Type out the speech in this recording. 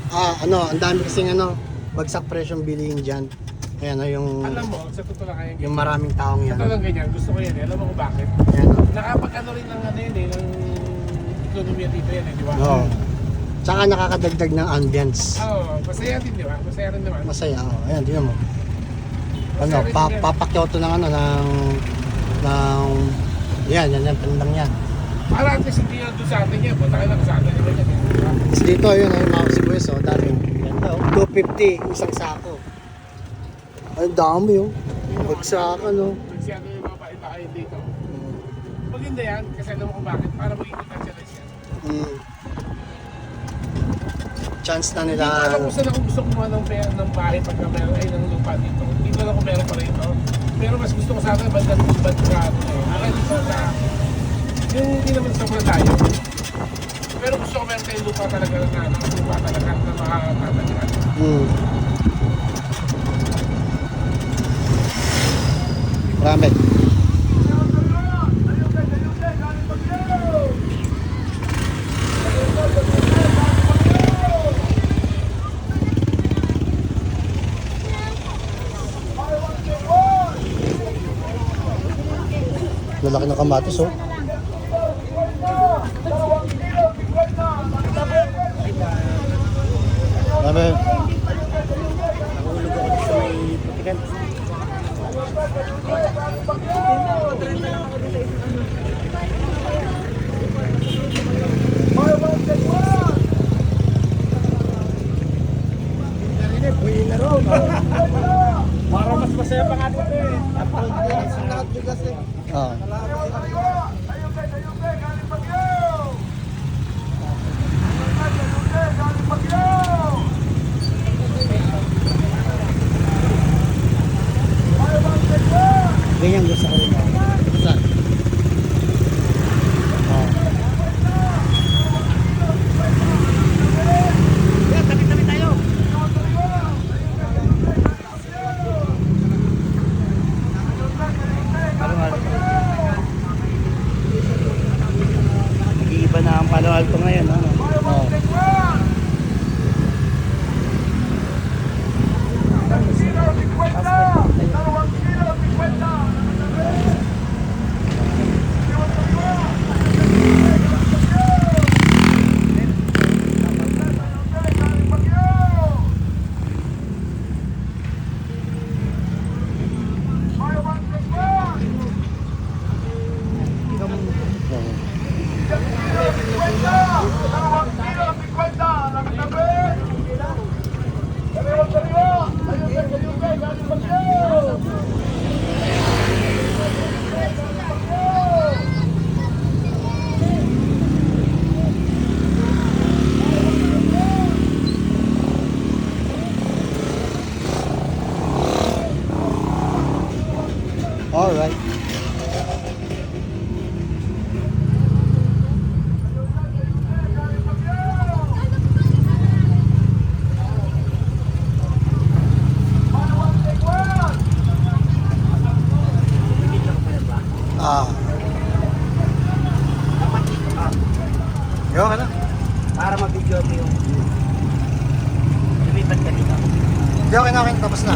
Ang dami kasing bagsak presyong bilihin dyan. Ayan yung Alam mo, sa totoo lang kaya yung maraming taong yan. ito lang ganyan, gusto ko yan eh. Alam mo kung bakit? Ayan Nakapag-ano rin ng ano yun eh, ng ekonomiya dito yan eh, di ba? Oo. Tsaka nakakadagdag ng ambience. Oo, masaya din di ba? Masaya rin naman. Masaya, Ayan, tingnan mo. Masaya rin yan. Papakyoto ng yan, tandang yan. Para at least hindi yan doon sa atin yan, punta ka lang sa atin naman yan eh. Tapos dito, ayun, mga sibuyas, daming. Ganda, 250, isang sako. Ang dami, bagsakan, Nagsiyado yung mga bahay dito. Maganda yan, kasi alam mo kung bakit, para maging potentialize yan. Chance na Hindi nila. ko alam kung saan ako gusto kumuha ng bahay pagka meron ay ng lupa dito. Hindi ko alam kung meron pa rito. Pero mas gusto ko sa akin bandang akin dito sa yung hindi naman sobrang tayo. Pero gusto ko meron tayong lupa talaga na lupa talaga na makakatalihan. Ramen. Lalaki ng kamatis, Ramen. Nahulog ako dito sa may putikan. Para mas masaya pa nga dito eh. Ah. Ganyan gusto ko rin. Saan? Tabi-tabi tayo. Nag-iiba na ang Palo Alto ngayon, All right. Yo, ka na. para mag-video mo yung lumipat ka dito. Hindi, okay na, tapos na.